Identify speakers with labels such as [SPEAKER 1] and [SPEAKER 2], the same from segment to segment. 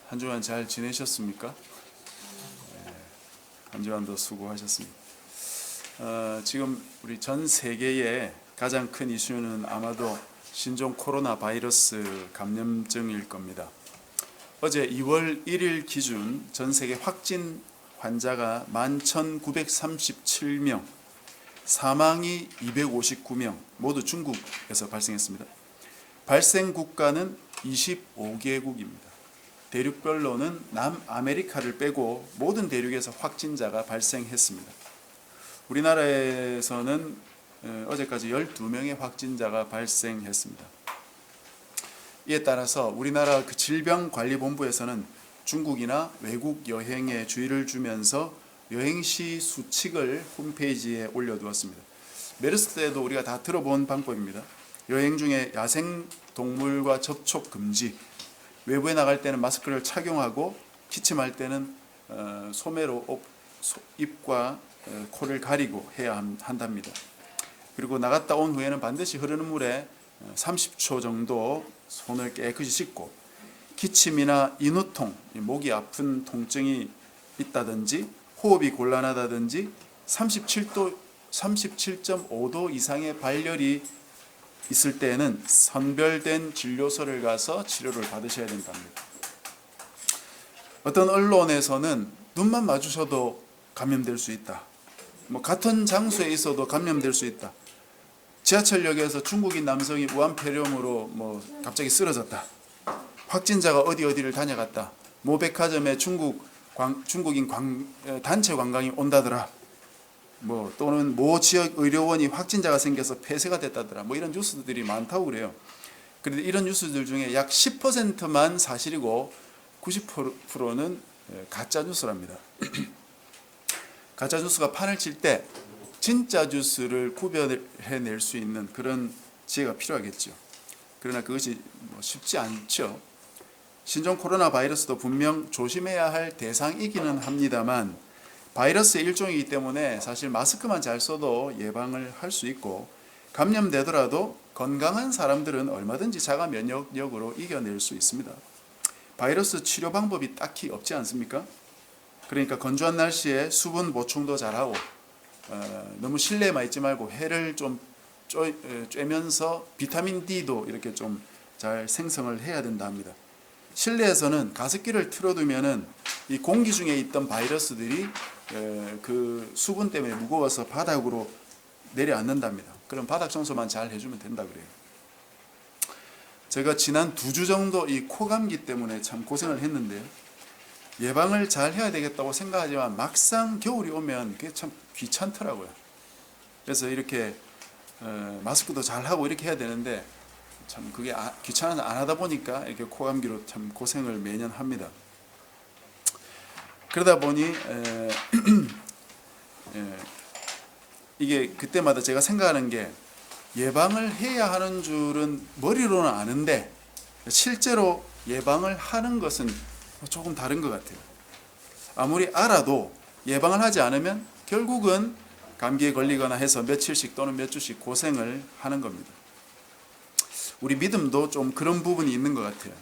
[SPEAKER 1] 한 주간 잘 지내셨습니까? 한 주간도 수고하셨습니다. 지금 우리 전 세계의 가장 큰 이슈는 아마도 신종 코로나 바이러스 감염증일 겁니다. 어제 2월 1일 기준 전 세계 확진 환자가 11,937명, 사망이 259명, 모두 중국에서 발생했습니다. 발생 국가는 25개국입니다. 대륙별로는 남아메리카를 빼고 모든 대륙에서 확진자가 발생했습니다. 우리나라에서는 어제까지 12명의 확진자가 발생했습니다. 이에 따라서 우리나라 질병관리본부에서는 중국이나 외국 여행에 주의를 주면서 여행시 수칙을 홈페이지에 올려두었습니다. 메르스 때도 우리가 다 들어본 방법입니다. 여행 중에 야생동물과 접촉 금지, 외부에 나갈 때는 마스크를 착용하고 기침할 때는 소매로 입과 코를 가리고 해야 한답니다. 그리고 나갔다 온 후에는 반드시 흐르는 물에 30초 정도 손을 깨끗이 씻고, 기침이나 인후통, 목이 아픈 통증이 있다든지 호흡이 곤란하다든지 37.5도 이상의 발열이 있을 때에는 선별된 진료소를 가서 치료를 받으셔야 된답니다. 어떤 언론에서는 눈만 마주쳐도 감염될 수 있다, 같은 장소에 있어도 감염될 수 있다, 지하철역에서 중국인 남성이 우한폐렴으로 갑자기 쓰러졌다, 확진자가 어디를 다녀갔다, 백화점에 중국인 단체 관광이 온다더라, 또는 지역 의료원이 확진자가 생겨서 폐쇄가 됐다더라, 이런 뉴스들이 많다고 그래요. 그런데 이런 뉴스들 중에 약 10%만 사실이고 90%는 가짜 뉴스랍니다. 가짜 뉴스가 판을 칠 때 진짜 뉴스를 구별해낼 수 있는 그런 지혜가 필요하겠죠. 그러나 그것이 쉽지 않죠. 신종 코로나 바이러스도 분명 조심해야 할 대상이기는 합니다만, 바이러스의 일종이기 때문에 사실 마스크만 잘 써도 예방을 할 수 있고, 감염되더라도 건강한 사람들은 얼마든지 자가 면역력으로 이겨낼 수 있습니다. 바이러스 치료 방법이 딱히 없지 않습니까? 그러니까 건조한 날씨에 수분 보충도 잘하고, 너무 실내에만 있지 말고 해를 좀 쬐면서 비타민 D도 이렇게 좀 잘 생성을 해야 된다 합니다. 실내에서는 가습기를 틀어두면은 이 공기 중에 있던 바이러스들이 그 수분 때문에 무거워서 바닥으로 내려앉는답니다. 그럼 바닥 청소만 잘 해주면 된다 그래요. 제가 지난 2주 정도 이 코감기 때문에 참 고생을 했는데, 예방을 잘 해야 되겠다고 생각하지만 막상 겨울이 오면 그게 참 귀찮더라고요. 그래서 이렇게 마스크도 잘 하고 이렇게 해야 되는데, 참 그게 귀찮아서 안 하다 보니까 이렇게 코감기로 참 고생을 매년 합니다. 그러다 보니 이게 그때마다 제가 생각하는 게, 예방을 해야 하는 줄은 머리로는 아는데 실제로 예방을 하는 것은 조금 다른 것 같아요. 아무리 알아도 예방을 하지 않으면 결국은 감기에 걸리거나 해서 며칠씩 또는 몇 주씩 고생을 하는 겁니다. 우리 믿음도 좀 그런 부분이 있는 것 같아요.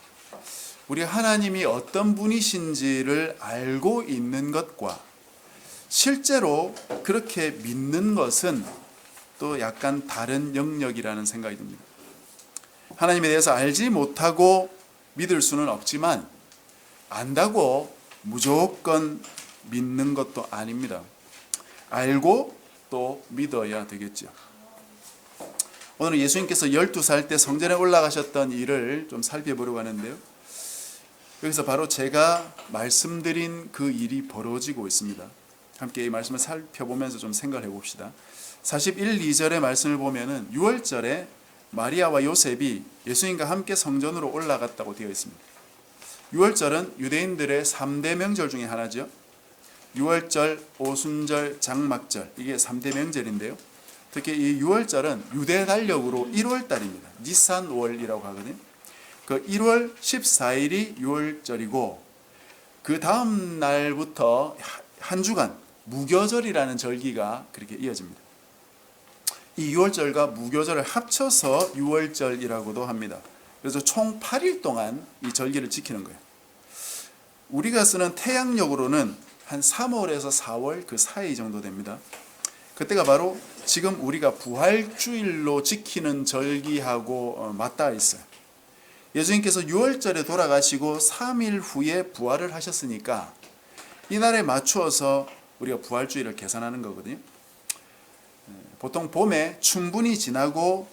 [SPEAKER 1] 우리 하나님이 어떤 분이신지를 알고 있는 것과 실제로 그렇게 믿는 것은 또 약간 다른 영역이라는 생각이 듭니다. 하나님에 대해서 알지 못하고 믿을 수는 없지만, 안다고 무조건 믿는 것도 아닙니다. 알고 또 믿어야 되겠죠. 오늘 예수님께서 12살 때 성전에 올라가셨던 일을 좀 살펴보려고 하는데요. 여기서 바로 제가 말씀드린 그 일이 벌어지고 있습니다. 함께 이 말씀을 살펴보면서 좀 생각을 해봅시다. 41, 2절의 말씀을 보면은 6월절에 마리아와 요셉이 예수님과 함께 성전으로 올라갔다고 되어 있습니다. 6월절은 유대인들의 3대 명절 중에 하나죠. 6월절, 오순절, 장막절, 이게 3대 명절인데요. 특히 이 6월절은 유대 달력으로 1월달입니다. 니산월이라고 하거든요. 그 1월 14일이 6월절이고, 그 다음 날부터 한 주간 무교절이라는 절기가 그렇게 이어집니다. 이 6월절과 무교절을 합쳐서 6월절이라고도 합니다. 그래서 총 8일 동안 이 절기를 지키는 거예요. 우리가 쓰는 태양력으로는 한 3월에서 4월 그 사이 정도 됩니다. 그때가 바로 지금 우리가 부활주일로 지키는 절기하고 맞닿아 있어요. 예수님께서 6월절에 돌아가시고 3일 후에 부활을 하셨으니까 이날에 맞추어서 우리가 부활주일을 계산하는 거거든요. 보통 봄에 춘분이 지나고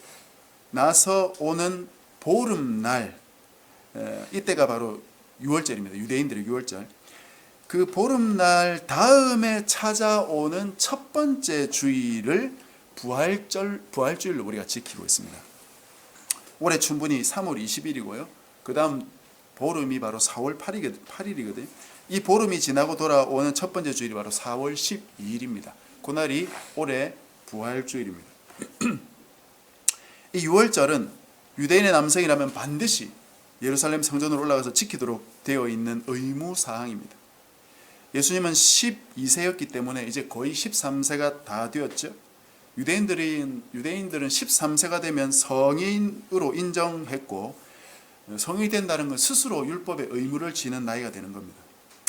[SPEAKER 1] 나서 오는 보름날, 이때가 바로 6월절입니다. 유대인들의 6월절. 그 보름날 다음에 찾아오는 첫 번째 주일을 부활주일로 우리가 지키고 있습니다. 올해 춘분이 3월 20일이고요. 그 다음 보름이 바로 4월 8일이거든요. 이 보름이 지나고 돌아오는 첫 번째 주일이 바로 4월 12일입니다. 그날이 올해 부활주일입니다. 이 6월절은 유대인의 남성이라면 반드시 예루살렘 성전으로 올라가서 지키도록 되어 있는 의무사항입니다. 예수님은 12세였기 때문에 이제 거의 13세가 다 되었죠. 유대인들은 13세가 되면 성인으로 인정했고, 성인이 된다는 건 스스로 율법의 의무를 지는 나이가 되는 겁니다.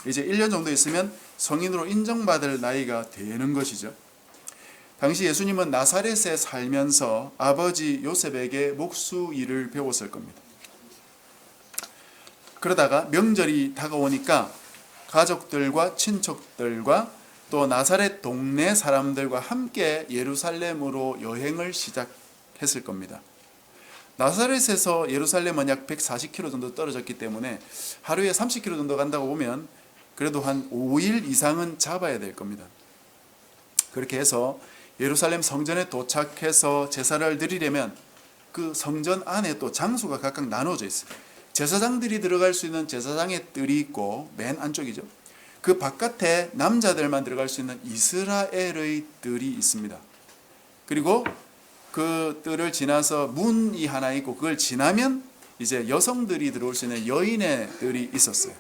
[SPEAKER 1] 이제 1년 정도 있으면 성인으로 인정받을 나이가 되는 것이죠. 당시 예수님은 나사렛에 살면서 아버지 요셉에게 목수 일을 배웠을 겁니다. 그러다가 명절이 다가오니까 가족들과 친척들과 또 나사렛 동네 사람들과 함께 예루살렘으로 여행을 시작했을 겁니다. 나사렛에서 예루살렘은 약 140km 정도 떨어졌기 때문에 하루에 30km 정도 간다고 보면 그래도 한 5일 이상은 잡아야 될 겁니다. 그렇게 해서 예루살렘 성전에 도착해서 제사를 드리려면 그 성전 안에 또 장소가 각각 나눠져 있어요. 제사장들이 들어갈 수 있는 제사장의 뜰이 있고 맨 안쪽이죠. 그 바깥에 남자들만 들어갈 수 있는 이스라엘의 뜰이 있습니다. 그리고 그 뜰을 지나서 문이 하나 있고 그걸 지나면 이제 여성들이 들어올 수 있는 여인의 뜰이 있었어요.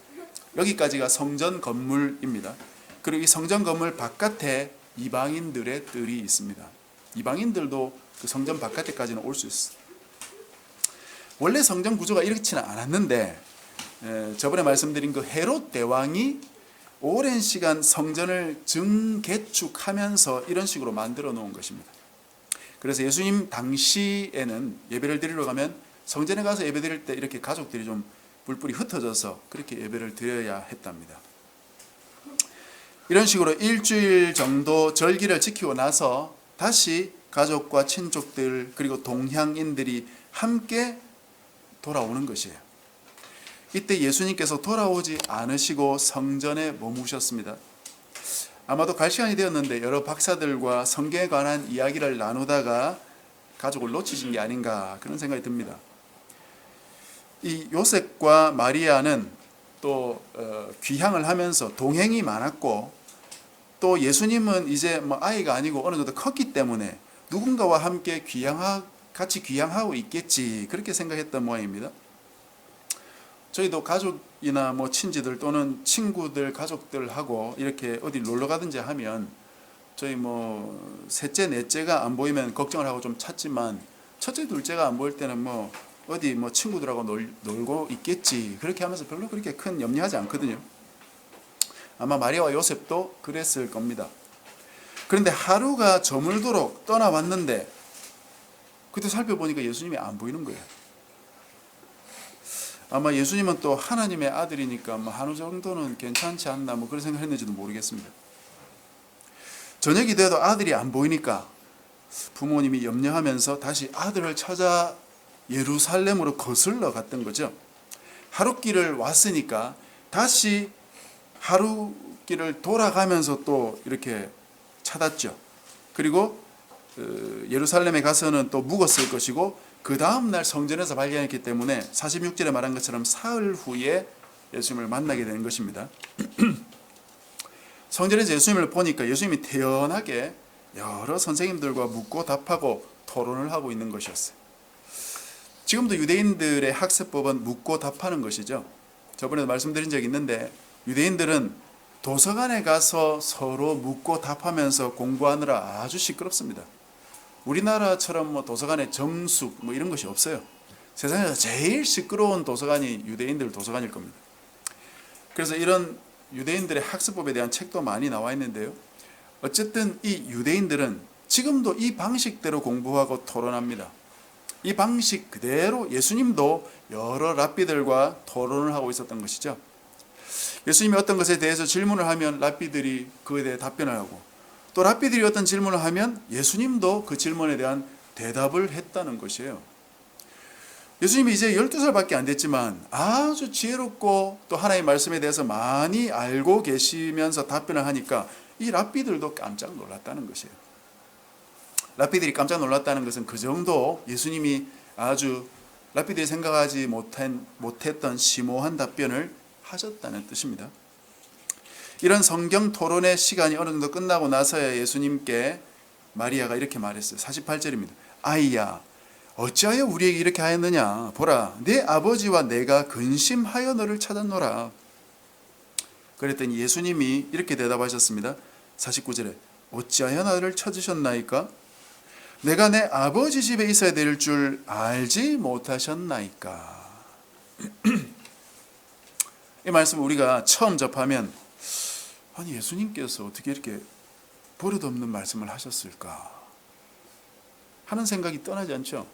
[SPEAKER 1] 여기까지가 성전 건물입니다. 그리고 이 성전 건물 바깥에 이방인들의 뜰이 있습니다. 이방인들도 그 성전 바깥에까지는 올 수 있어요. 원래 성전 구조가 이렇지는 않았는데 저번에 말씀드린 그 헤롯 대왕이 오랜 시간 성전을 증개축하면서 이런 식으로 만들어 놓은 것입니다. 그래서 예수님 당시에는 예배를 드리러 가면 성전에 가서 예배 드릴 때 이렇게 가족들이 좀 뿔뿔이 흩어져서 그렇게 예배를 드려야 했답니다. 이런 식으로 일주일 정도 절기를 지키고 나서 다시 가족과 친족들 그리고 동향인들이 함께 돌아오는 것이에요. 이때 예수님께서 돌아오지 않으시고 성전에 머무셨습니다. 아마도 갈 시간이 되었는데 여러 박사들과 성경에 관한 이야기를 나누다가 가족을 놓치신 게 아닌가 그런 생각이 듭니다. 이 요셉과 마리아는 또 귀향을 하면서 동행이 많았고 또 예수님은 이제 뭐 아이가 아니고 어느 정도 컸기 때문에 누군가와 함께 같이 귀향하고 있겠지 그렇게 생각했던 모양입니다. 저희도 가족이나 뭐 친지들 또는 친구들 가족들하고 이렇게 어디 놀러 가든지 하면 저희 뭐 셋째 넷째가 안 보이면 걱정을 하고 좀 찾지만 첫째 둘째가 안 보일 때는 뭐 어디 뭐 친구들하고 놀고 있겠지 그렇게 하면서 별로 그렇게 큰 염려하지 않거든요. 아마 마리아와 요셉도 그랬을 겁니다. 그런데 하루가 저물도록 떠나왔는데 그때 살펴보니까 예수님이 안 보이는 거예요. 아마 예수님은 또 하나님의 아들이니까 뭐 하루 정도는 괜찮지 않나 뭐 그런 생각했는지도 모르겠습니다. 저녁이 돼도 아들이 안 보이니까 부모님이 염려하면서 다시 아들을 찾아 예루살렘으로 거슬러 갔던 거죠. 하룻길을 왔으니까 다시 하룻길을 돌아가면서 또 이렇게 찾았죠. 그리고 예루살렘에 가서는 또 묵었을 것이고 그 다음날 성전에서 발견했기 때문에 46절에 말한 것처럼 사흘 후에 예수님을 만나게 된 것입니다. 성전에서 예수님을 보니까 예수님이 태연하게 여러 선생님들과 묻고 답하고 토론을 하고 있는 것이었어요. 지금도 유대인들의 학습법은 묻고 답하는 것이죠. 저번에도 말씀드린 적이 있는데 유대인들은 도서관에 가서 서로 묻고 답하면서 공부하느라 아주 시끄럽습니다. 우리나라처럼 뭐 도서관에 정숙 뭐 이런 것이 없어요. 세상에서 제일 시끄러운 도서관이 유대인들 도서관일 겁니다. 그래서 이런 유대인들의 학습법에 대한 책도 많이 나와 있는데요. 어쨌든 이 유대인들은 지금도 이 방식대로 공부하고 토론합니다. 이 방식 그대로 예수님도 여러 랍비들과 토론을 하고 있었던 것이죠. 예수님이 어떤 것에 대해서 질문을 하면 랍비들이 그에 대해 답변을 하고, 또 랍비들이 어떤 질문을 하면 예수님도 그 질문에 대한 대답을 했다는 것이에요. 예수님이 이제 12살밖에 안 됐지만 아주 지혜롭고 또 하나님의 말씀에 대해서 많이 알고 계시면서 답변을 하니까 이 랍비들도 깜짝 놀랐다는 것이에요. 랍비들이 깜짝 놀랐다는 것은 그 정도 예수님이 아주 랍비들이 생각하지 못했던 심오한 답변을 하셨다는 뜻입니다. 이런 성경 토론의 시간이 어느 정도 끝나고 나서야 예수님께 마리아가 이렇게 말했어요. 48절입니다. 아이야, 어찌하여 우리에게 이렇게 하였느냐? 보라, 내 아버지와 내가 근심하여 너를 찾았노라. 그랬더니 예수님이 이렇게 대답하셨습니다. 49절에 어찌하여 나를 찾으셨나이까? 내가 내 아버지 집에 있어야 될 줄 알지 못하셨나이까? 이 말씀을 우리가 처음 접하면 아니 예수님께서 어떻게 이렇게 버릇없는 말씀을 하셨을까 하는 생각이 떠나지 않죠.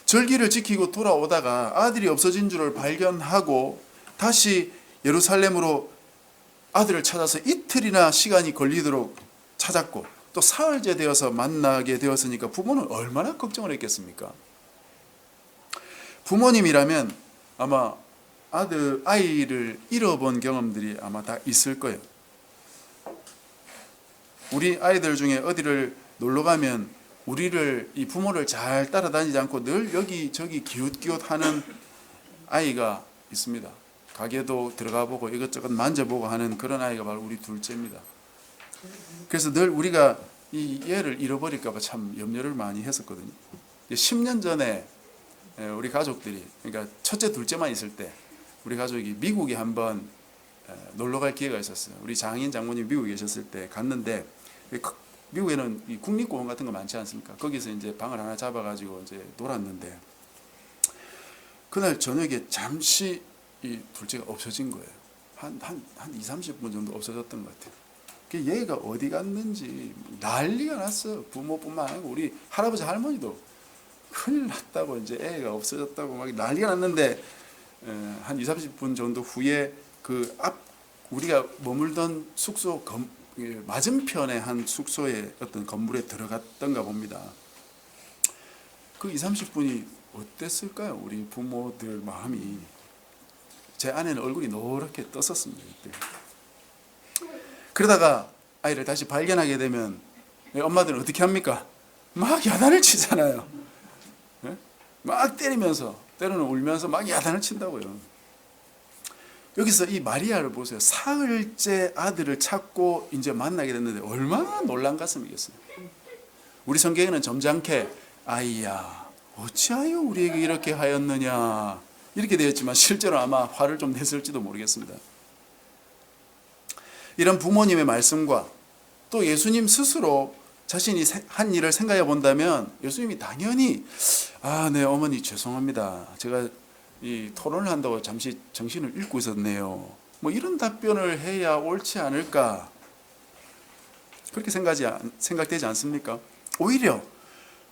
[SPEAKER 1] 절기를 지키고 돌아오다가 아들이 없어진 줄을 발견하고 다시 예루살렘으로 아들을 찾아서 이틀이나 시간이 걸리도록 찾았고 또 사흘째 되어서 만나게 되었으니까 부모는 얼마나 걱정을 했겠습니까? 부모님이라면 아마 아이를 잃어본 경험들이 아마 다 있을 거예요. 우리 아이들 중에 어디를 놀러 가면 우리를 이 부모를 잘 따라다니지 않고 늘 여기저기 기웃기웃하는 아이가 있습니다. 가게도 들어가 보고 이것저것 만져보고 하는 그런 아이가 바로 우리 둘째입니다. 그래서 늘 우리가 이 얘를 잃어버릴까 봐 참 염려를 많이 했었거든요. 10년 전에 우리 가족들이, 그러니까 첫째 둘째만 있을 때 우리 가족이 미국에 한번 놀러 갈 기회가 있었어요. 우리 장인 장모님 미국에 계셨을 때 갔는데 미국에는 이 국립공원 같은 거 많지 않습니까? 거기서 이제 방을 하나 잡아가지고 이제 놀았는데 그날 저녁에 잠시 이 둘째가 없어진 거예요. 한 2, 30분 정도 없어졌던 것 같아요. 얘가 어디 갔는지 난리가 났어요. 부모뿐만 아니고 우리 할아버지 할머니도 큰일 났다고 이제 애가 없어졌다고 막 난리가 났는데 한 2, 30분 정도 후에 그 우리가 머물던 숙소 맞은편에 한 숙소의 어떤 건물에 들어갔던가 봅니다. 그 2, 30분이 어땠을까요? 우리 부모들 마음이. 제 아내는 얼굴이 노랗게 떴었습니다. 그때. 그러다가 아이를 다시 발견하게 되면 엄마들은 어떻게 합니까? 막 야단을 치잖아요. 막 때리면서, 때로는 울면서 막 야단을 친다고요. 여기서 이 마리아를 보세요. 사흘째 아들을 찾고 이제 만나게 됐는데 얼마나 놀란 가슴이겠어요. 우리 성경에는 점잖게 아이야 어찌하여 우리에게 이렇게 하였느냐 이렇게 되었지만 실제로 아마 화를 좀 냈을지도 모르겠습니다. 이런 부모님의 말씀과 또 예수님 스스로 자신이 한 일을 생각해 본다면 예수님이 당연히 네 어머니 죄송합니다. 제가 이 토론을 한다고 잠시 정신을 잃고 있었네요. 뭐 이런 답변을 해야 옳지 않을까 그렇게 생각되지 않습니까? 오히려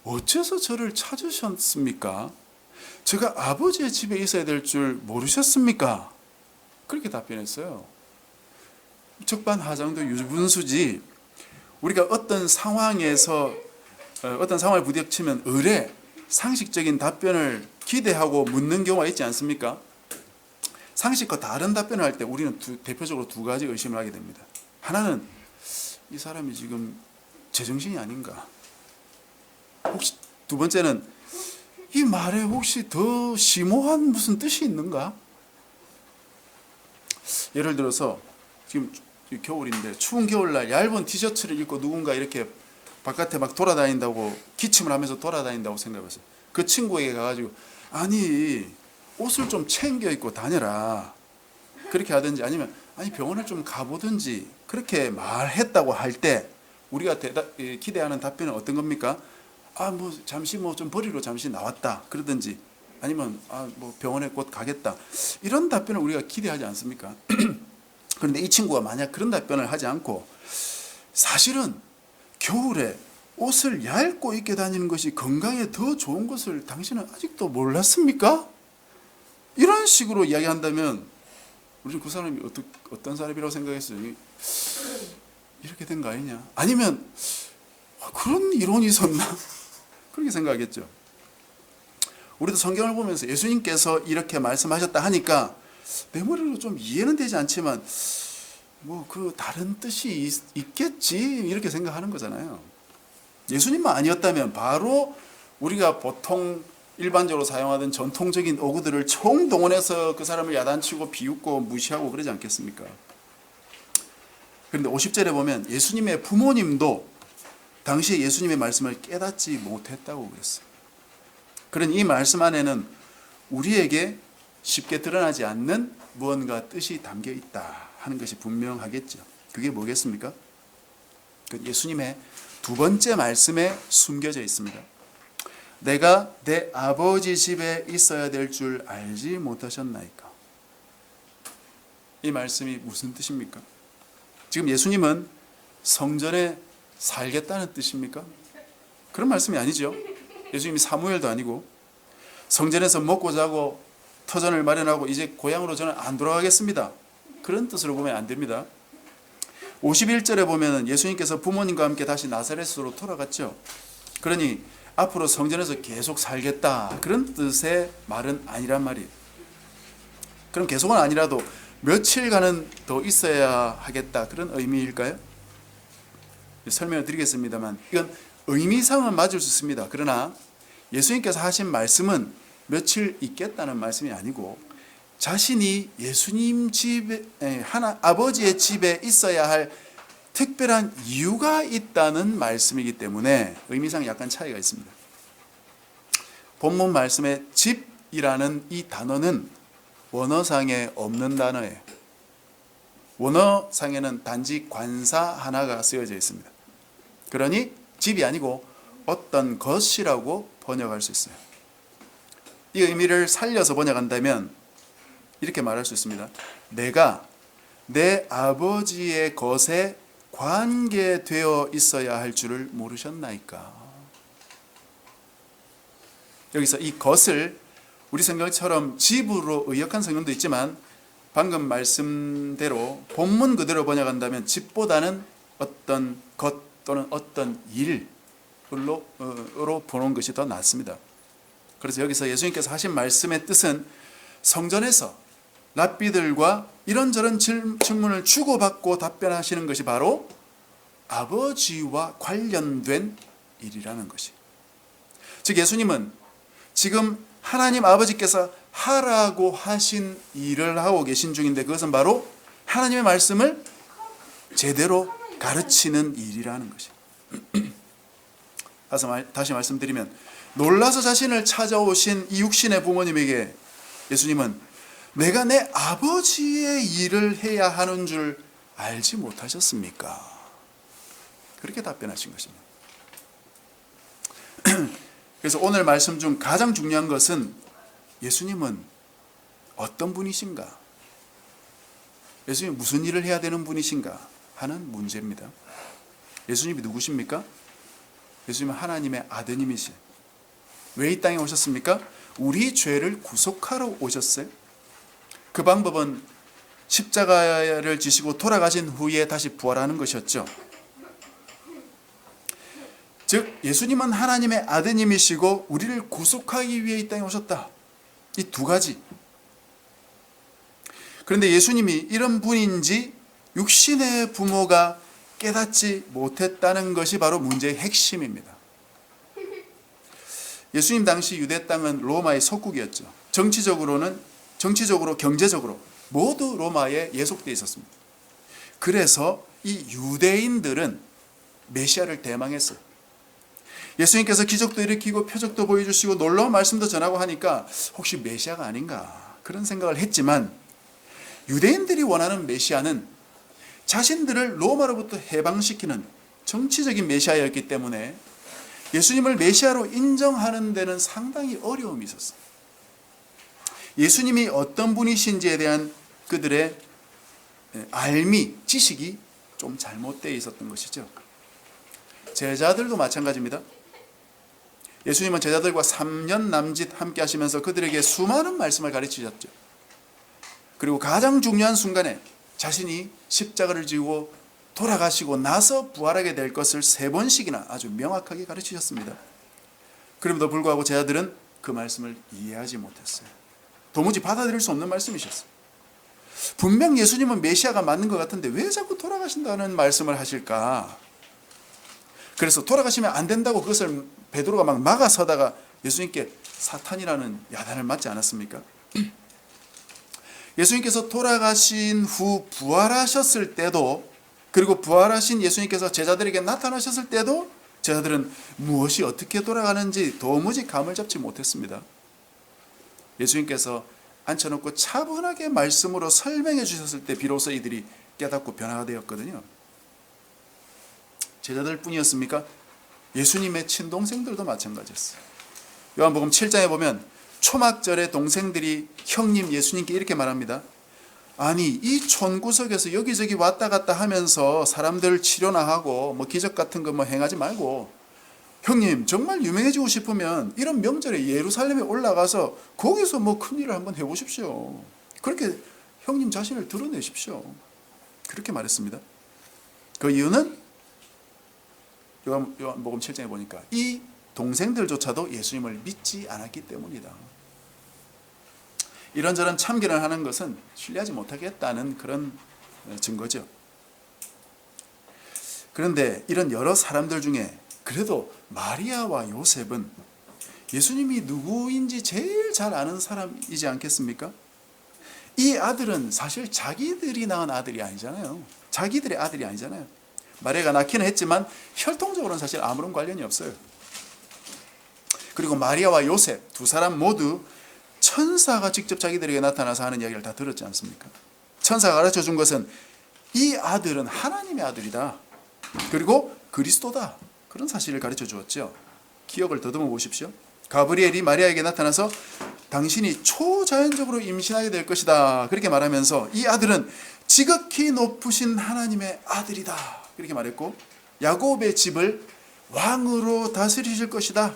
[SPEAKER 1] 어째서 저를 찾으셨습니까? 제가 아버지의 집에 있어야 될 줄 모르셨습니까? 그렇게 답변했어요. 적반하장도 유분수지. 우리가 어떤 상황에서 어떤 상황을 부딪히면 상식적인 답변을 기대하고 묻는 경우가 있지 않습니까? 상식과 다른 답변을 할 때 우리는 대표적으로 두 가지 의심을 하게 됩니다. 하나는 이 사람이 지금 제정신이 아닌가? 혹시 두 번째는 이 말에 혹시 더 심오한 무슨 뜻이 있는가? 예를 들어서 지금 겨울인데 추운 겨울날 얇은 티셔츠를 입고 누군가 이렇게 바깥에 막 돌아다닌다고 기침을 하면서 돌아다닌다고 생각해보세요. 그 친구에게 가가지고 아니 옷을 좀 챙겨 입고 다녀라 그렇게 하든지 아니면 아니 병원을 좀 가보든지 그렇게 말했다고 할 때 우리가 기대하는 답변은 어떤 겁니까? 뭐 잠시 뭐 좀 버리러 잠시 나왔다 그러든지, 아니면 뭐 병원에 곧 가겠다, 이런 답변을 우리가 기대하지 않습니까? 그런데 이 친구가 만약 그런 답변을 하지 않고, 사실은 겨울에 옷을 얇고 입게 다니는 것이 건강에 더 좋은 것을 당신은 아직도 몰랐습니까? 이런 식으로 이야기한다면 우리는 그 사람이 어떤 사람이라고 생각했어요? 이렇게 된 거 아니냐? 아니면 그런 이론이 있었나? 그렇게 생각하겠죠. 우리도 성경을 보면서 예수님께서 이렇게 말씀하셨다 하니까 내 머리로 좀 이해는 되지 않지만 뭐 그 다른 뜻이 있겠지, 이렇게 생각하는 거잖아요. 예수님만 아니었다면 바로 우리가 보통 일반적으로 사용하던 전통적인 어구들을 총동원해서 그 사람을 야단치고 비웃고 무시하고 그러지 않겠습니까? 그런데 50절에 보면 예수님의 부모님도 당시에 예수님의 말씀을 깨닫지 못했다고 그랬어요. 그런 이 말씀 안에는 우리에게 쉽게 드러나지 않는 무언가 뜻이 담겨 있다 하는 것이 분명하겠죠. 그게 뭐겠습니까? 그 예수님의 두 번째 말씀에 숨겨져 있습니다. 내가 내 아버지 집에 있어야 될 줄 알지 못하셨나이까? 이 말씀이 무슨 뜻입니까? 지금 예수님은 성전에 살겠다는 뜻입니까? 그런 말씀이 아니죠. 예수님이 사무엘도 아니고 성전에서 먹고 자고 터전을 마련하고 이제 고향으로 저는 안 돌아가겠습니다, 그런 뜻으로 보면 안 됩니다. 51절에 보면 예수님께서 부모님과 함께 다시 나사렛으로 돌아갔죠. 그러니 앞으로 성전에서 계속 살겠다, 그런 뜻의 말은 아니란 말이에요. 그럼 계속은 아니라도 며칠간은 더 있어야 하겠다, 그런 의미일까요? 설명을 드리겠습니다만 이건 의미상은 맞을 수 있습니다. 그러나 예수님께서 하신 말씀은 며칠 있겠다는 말씀이 아니고 자신이 예수님 집에, 아버지의 집에 있어야 할 특별한 이유가 있다는 말씀이기 때문에 의미상 약간 차이가 있습니다. 본문 말씀의 집이라는 이 단어는 원어상에 없는 단어예요. 원어상에는 단지 관사 하나가 쓰여져 있습니다. 그러니 집이 아니고 어떤 것이라고 번역할 수 있어요. 이 의미를 살려서 번역한다면 이렇게 말할 수 있습니다. 내가 내 아버지의 것에 관계되어 있어야 할 줄을 모르셨나이까? 여기서 이 것을 우리 성경처럼 집으로 의역한 성경도 있지만 방금 말씀대로 본문 그대로 번역한다면 집보다는 어떤 것 또는 어떤 일로 보는 것이 더 낫습니다. 그래서 여기서 예수님께서 하신 말씀의 뜻은 성전에서 랍비들과 이런저런 질문을 주고받고 답변하시는 것이 바로 아버지와 관련된 일이라는 것이. 즉 예수님은 지금 하나님 아버지께서 하라고 하신 일을 하고 계신 중인데 그것은 바로 하나님의 말씀을 제대로 가르치는 일이라는 것이. 다시 말씀드리면 놀라서 자신을 찾아오신 이 육신의 부모님에게 예수님은 내가 내 아버지의 일을 해야 하는 줄 알지 못하셨습니까? 그렇게 답변하신 것입니다. 그래서 오늘 말씀 중 가장 중요한 것은 예수님은 어떤 분이신가? 예수님이 무슨 일을 해야 되는 분이신가? 하는 문제입니다. 예수님이 누구십니까? 예수님은 하나님의 아드님이시. 왜 이 땅에 오셨습니까? 우리 죄를 구속하러 오셨어요. 그 방법은 십자가를 지시고 돌아가신 후에 다시 부활하는 것이었죠. 즉 예수님은 하나님의 아드님이시고 우리를 구속하기 위해 이 땅에 오셨다. 이 두 가지. 그런데 예수님이 이런 분인지 육신의 부모가 깨닫지 못했다는 것이 바로 문제의 핵심입니다. 예수님 당시 유대 땅은 로마의 속국이었죠. 정치적으로 경제적으로 모두 로마에 예속되어 있었습니다. 그래서 이 유대인들은 메시아를 대망했어요. 예수님께서 기적도 일으키고 표적도 보여주시고 놀라운 말씀도 전하고 하니까 혹시 메시아가 아닌가 그런 생각을 했지만 유대인들이 원하는 메시아는 자신들을 로마로부터 해방시키는 정치적인 메시아였기 때문에 예수님을 메시아로 인정하는 데는 상당히 어려움이 있었어요. 예수님이 어떤 분이신지에 대한 그들의 알미, 지식이 좀 잘못되어 있었던 것이죠. 제자들도 마찬가지입니다. 예수님은 제자들과 3년 남짓 함께 하시면서 그들에게 수많은 말씀을 가르치셨죠. 그리고 가장 중요한 순간에 자신이 십자가를 지고 돌아가시고 나서 부활하게 될 것을 3번씩이나 아주 명확하게 가르치셨습니다. 그럼에도 불구하고 제자들은 그 말씀을 이해하지 못했어요. 도무지 받아들일 수 없는 말씀이셨어요. 분명 예수님은 메시아가 맞는 것 같은데 왜 자꾸 돌아가신다는 말씀을 하실까? 그래서 돌아가시면 안 된다고 그것을 베드로가 막 막아서다가 예수님께 사탄이라는 야단을 맞지 않았습니까? 예수님께서 돌아가신 후 부활하셨을 때도, 그리고 부활하신 예수님께서 제자들에게 나타나셨을 때도 제자들은 무엇이 어떻게 돌아가는지 도무지 감을 잡지 못했습니다. 예수님께서 앉혀놓고 차분하게 말씀으로 설명해 주셨을 때 비로소 이들이 깨닫고 변화가 되었거든요. 제자들 뿐이었습니까? 예수님의 친동생들도 마찬가지였어요. 요한복음 7장에 보면 초막절에 동생들이 형님 예수님께 이렇게 말합니다. 아니 이 촌구석에서 여기저기 왔다 갔다 하면서 사람들 치료나 하고 뭐 기적 같은 거 뭐 행하지 말고 형님 정말 유명해지고 싶으면 이런 명절에 예루살렘에 올라가서 거기서 뭐 큰일을 한번 해보십시오. 그렇게 형님 자신을 드러내십시오. 그렇게 말했습니다. 그 이유는 요한복음 7장에 보니까 이 동생들조차도 예수님을 믿지 않았기 때문이다. 이런저런 참견을 하는 것은 신뢰하지 못하겠다는 그런 증거죠. 그런데 이런 여러 사람들 중에 그래도 마리아와 요셉은 예수님이 누구인지 제일 잘 아는 사람이지 않겠습니까? 이 아들은 사실 자기들이 낳은 아들이 아니잖아요. 자기들의 아들이 아니잖아요. 마리아가 낳기는 했지만 혈통적으로는 사실 아무런 관련이 없어요. 그리고 마리아와 요셉 두 사람 모두 천사가 직접 자기들에게 나타나서 하는 이야기를 다 들었지 않습니까? 천사가 가르쳐 준 것은 이 아들은 하나님의 아들이다. 그리고 그리스도다. 그런 사실을 가르쳐 주었죠. 기억을 더듬어 보십시오. 가브리엘이 마리아에게 나타나서 당신이 초자연적으로 임신하게 될 것이다. 그렇게 말하면서 이 아들은 지극히 높으신 하나님의 아들이다. 그렇게 말했고 야곱의 집을 왕으로 다스리실 것이다.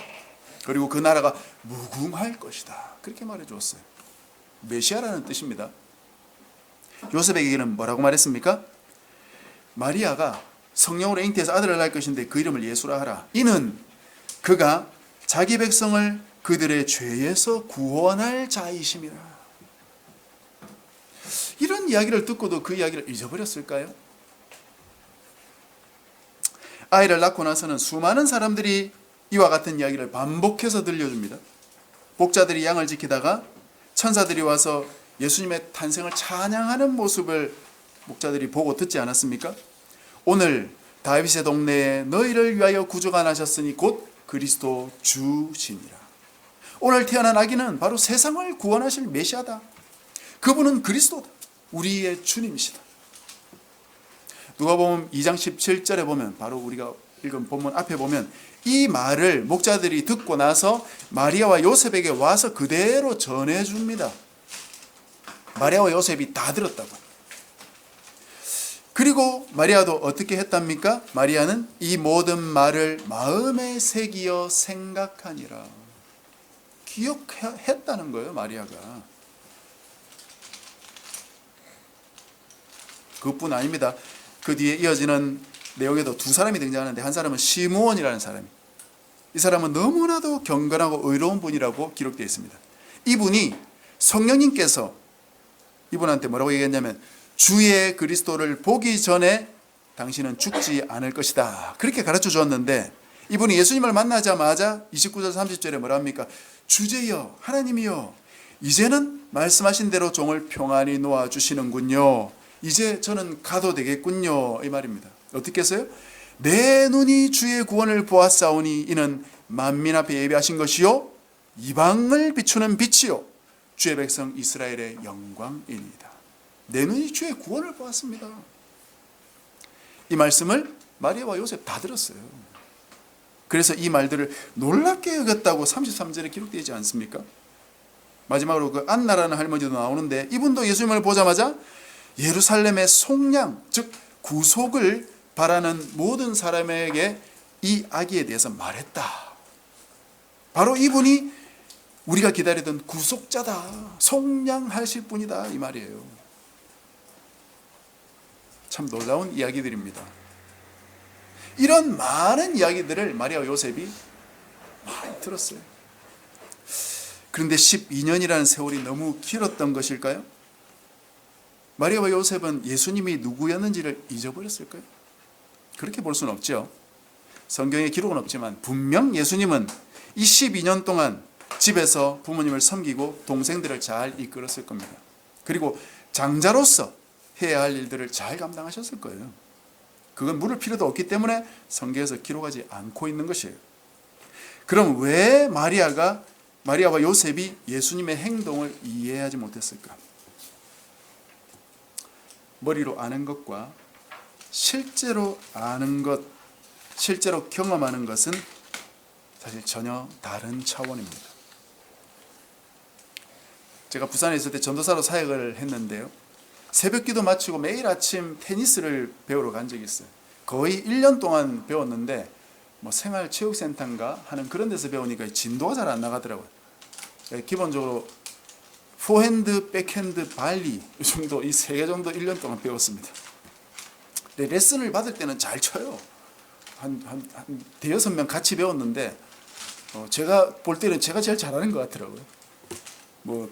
[SPEAKER 1] 그리고 그 나라가 무궁할 것이다. 그렇게 말해 주었어요. 메시아라는 뜻입니다. 요셉에게는 뭐라고 말했습니까? 마리아가 성령으로 잉태해서 아들을 낳을 것인데 그 이름을 예수라 하라. 이는 그가 자기 백성을 그들의 죄에서 구원할 자이심이라. 이런 이야기를 듣고도 그 이야기를 잊어버렸을까요? 아이를 낳고 나서는 수많은 사람들이 이와 같은 이야기를 반복해서 들려줍니다. 목자들이 양을 지키다가 천사들이 와서 예수님의 탄생을 찬양하는 모습을 목자들이 보고 듣지 않았습니까? 오늘 다윗의 동네에 너희를 위하여 구주가 나셨으니 곧 그리스도 주시니라. 오늘 태어난 아기는 바로 세상을 구원하실 메시아다. 그분은 그리스도다. 우리의 주님이시다. 누가복음 2장 17절에 보면 바로 우리가 읽은 본문 앞에 보면 이 말을 목자들이 듣고 나서 마리아와 요셉에게 와서 그대로 전해줍니다. 마리아와 요셉이 다 들었다고. 그리고 마리아도 어떻게 했답니까? 마리아는 이 모든 말을 마음에 새기어 생각하니라. 기억했다는 거예요, 마리아가. 그것뿐 아닙니다. 그 뒤에 이어지는 내용에도 두 사람이 등장하는데 한 사람은 시므온이라는 사람이. 이 사람은 너무나도 경건하고 의로운 분이라고 기록되어 있습니다. 이분이 성령님께서 이분한테 뭐라고 얘기했냐면 주의 그리스도를 보기 전에 당신은 죽지 않을 것이다. 그렇게 가르쳐 주었는데 이분이 예수님을 만나자마자 29절 30절에 뭐라 합니까? 주제여 하나님이여 이제는 말씀하신 대로 종을 평안히 놓아주시는군요. 이제 저는 가도 되겠군요. 이 말입니다. 어떻게 했어요? 내 눈이 주의 구원을 보았사오니 이는 만민 앞에 예비하신 것이요 이방을 비추는 빛이요 주의 백성 이스라엘의 영광이니이다. 내 눈이 주의 구원을 보았습니다. 이 말씀을 마리아와 요셉 다 들었어요. 그래서 이 말들을 놀랍게 여겼다고 33절에 기록되지 않습니까? 마지막으로 그 안나라는 할머니도 나오는데 이분도 예수님을 보자마자 예루살렘의 속량, 즉 구속을 바라는 모든 사람에게 이 아기에 대해서 말했다. 바로 이분이 우리가 기다리던 구속자다, 속량하실 분이다, 이 말이에요. 참 놀라운 이야기들입니다. 이런 많은 이야기들을 마리아와 요셉이 많이 들었어요. 그런데 12년이라는 세월이 너무 길었던 것일까요? 마리아와 요셉은 예수님이 누구였는지를 잊어버렸을까요? 그렇게 볼 수는 없죠. 성경에 기록은 없지만 분명 예수님은 이 12년 동안 집에서 부모님을 섬기고 동생들을 잘 이끌었을 겁니다. 그리고 장자로서 해야 할 일들을 잘 감당하셨을 거예요. 그건 물을 필요도 없기 때문에 성경에서 기록하지 않고 있는 것이에요. 그럼 왜 마리아와 요셉이 예수님의 행동을 이해하지 못했을까? 머리로 아는 것과 실제로 아는 것, 실제로 경험하는 것은 사실 전혀 다른 차원입니다. 제가 부산에 있을 때 전도사로 사역을 했는데요. 새벽기도 마치고 매일 아침 테니스를 배우러 간 적이 있어요. 거의 1년 동안 배웠는데 생활체육센터인가 하는 그런 데서 배우니까 진도가 잘 안 나가더라고요. 기본적으로 포핸드, 백핸드, 발리 이 정도, 이 3개 정도 1년 동안 배웠습니다. 레슨을 받을 때는 잘 쳐요. 한 대여섯 명 같이 배웠는데 제가 볼 때는 제가 제일 잘하는 것 같더라고요.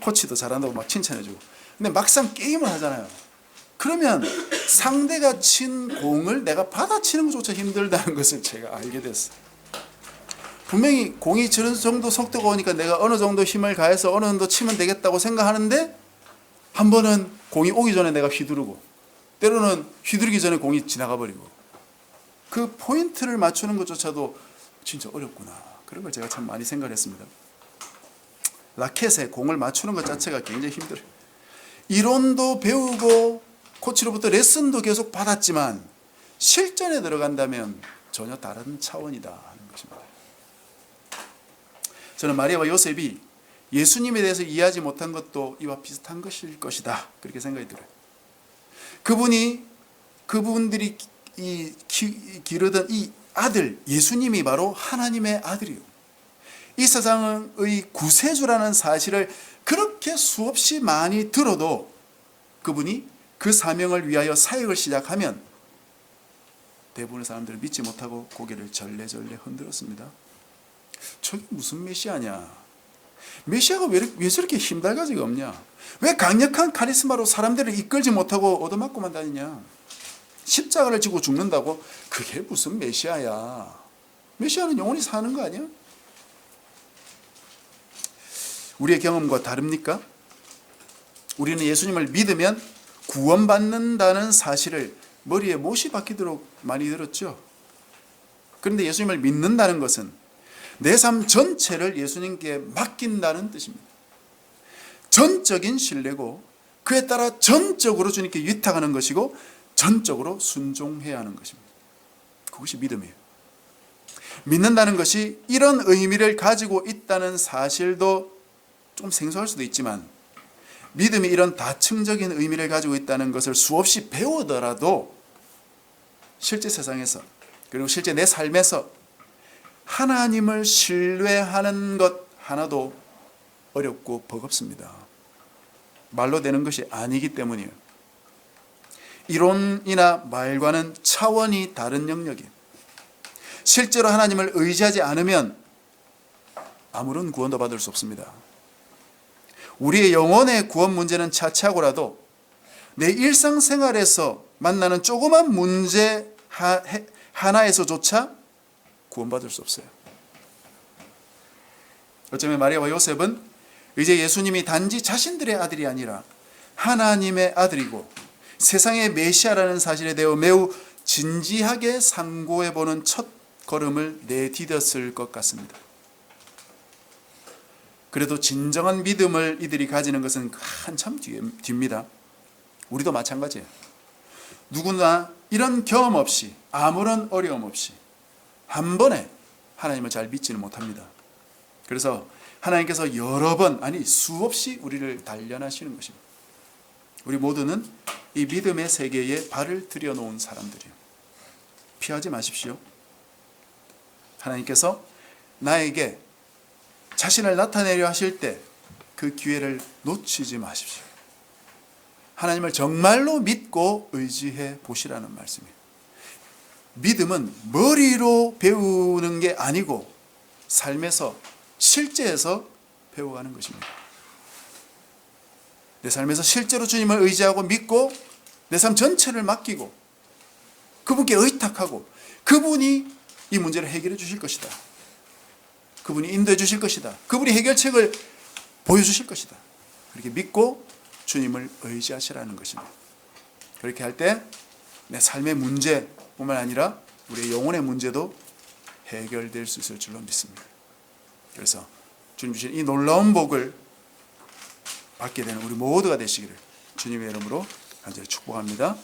[SPEAKER 1] 코치도 잘한다고 막 칭찬해주고. 근데 막상 게임을 하잖아요. 그러면 상대가 친 공을 내가 받아치는 것조차 힘들다는 것을 제가 알게 됐어요. 분명히 공이 저런 정도 속도가 오니까 내가 어느 정도 힘을 가해서 어느 정도 치면 되겠다고 생각하는데 한 번은 공이 오기 전에 내가 휘두르고 때로는 휘두르기 전에 공이 지나가 버리고 그 포인트를 맞추는 것조차도 진짜 어렵구나. 그런 걸 제가 참 많이 생각을 했습니다. 라켓에 공을 맞추는 것 자체가 굉장히 힘들어요. 이론도 배우고 코치로부터 레슨도 계속 받았지만 실전에 들어간다면 전혀 다른 차원이다 하는 것입니다. 저는 마리아와 요셉이 예수님에 대해서 이해하지 못한 것도 이와 비슷한 것일 것이다 그렇게 생각이 들어요. 그분들이 기르던 이 아들 예수님이 바로 하나님의 아들이요, 이 세상의 구세주라는 사실을 그렇게 수없이 많이 들어도 그분이 그 사명을 위하여 사역을 시작하면 대부분의 사람들은 믿지 못하고 고개를 절레절레 흔들었습니다. 저게 무슨 메시아냐? 메시아가 왜 저렇게 힘달가지가 없냐? 왜 강력한 카리스마로 사람들을 이끌지 못하고 얻어맞고만 다니냐? 십자가를 지고 죽는다고? 그게 무슨 메시아야? 메시아는 영원히 사는 거 아니야? 우리의 경험과 다릅니까? 우리는 예수님을 믿으면 구원받는다는 사실을 머리에 못이 박히도록 많이 들었죠. 그런데 예수님을 믿는다는 것은 내 삶 전체를 예수님께 맡긴다는 뜻입니다. 전적인 신뢰고 그에 따라 전적으로 주님께 위탁하는 것이고 전적으로 순종해야 하는 것입니다. 그것이 믿음이에요. 믿는다는 것이 이런 의미를 가지고 있다는 사실도 좀 생소할 수도 있지만 믿음이 이런 다층적인 의미를 가지고 있다는 것을 수없이 배우더라도 실제 세상에서 그리고 실제 내 삶에서 하나님을 신뢰하는 것 하나도 어렵고 버겁습니다. 말로 되는 것이 아니기 때문이에요. 이론이나 말과는 차원이 다른 영역이에요. 실제로 하나님을 의지하지 않으면 아무런 구원도 받을 수 없습니다. 우리의 영혼의 구원 문제는 차치하고라도 내 일상생활에서 만나는 조그만 문제 하나에서조차 구원받을 수 없어요. 어쩌면 마리아와 요셉은 이제 예수님이 단지 자신들의 아들이 아니라 하나님의 아들이고 세상의 메시아라는 사실에 대해 매우 진지하게 상고해보는 첫 걸음을 내디뎠을 것 같습니다. 그래도 진정한 믿음을 이들이 가지는 것은 한참 뒤입니다. 우리도 마찬가지예요. 누구나 이런 경험 없이 아무런 어려움 없이 한 하나님을 잘 믿지는 못합니다. 그래서 하나님께서 여러 번, 아니 수없이 우리를 단련하시는 것입니다. 우리 모두는 이 믿음의 세계에 발을 들여놓은 사람들이에요. 피하지 마십시오. 하나님께서 나에게 자신을 나타내려 하실 때 그 기회를 놓치지 마십시오. 하나님을 정말로 믿고 의지해 보시라는 말씀이에요. 믿음은 머리로 배우는 게 아니고 삶에서, 실제에서 배워가는 것입니다. 내 삶에서 실제로 주님을 의지하고 믿고 내 삶 전체를 맡기고 그분께 의탁하고 그분이 이 문제를 해결해 주실 것이다. 그분이 인도해 주실 것이다. 그분이 해결책을 보여주실 것이다. 그렇게 믿고 주님을 의지하시라는 것입니다. 그렇게 할 때 내 삶의 문제뿐만 아니라 우리의 영혼의 문제도 해결될 수 있을 줄로 믿습니다. 그래서 주님 주신 이 놀라운 복을 받게 되는 우리 모두가 되시기를 주님의 이름으로 간절히 축복합니다.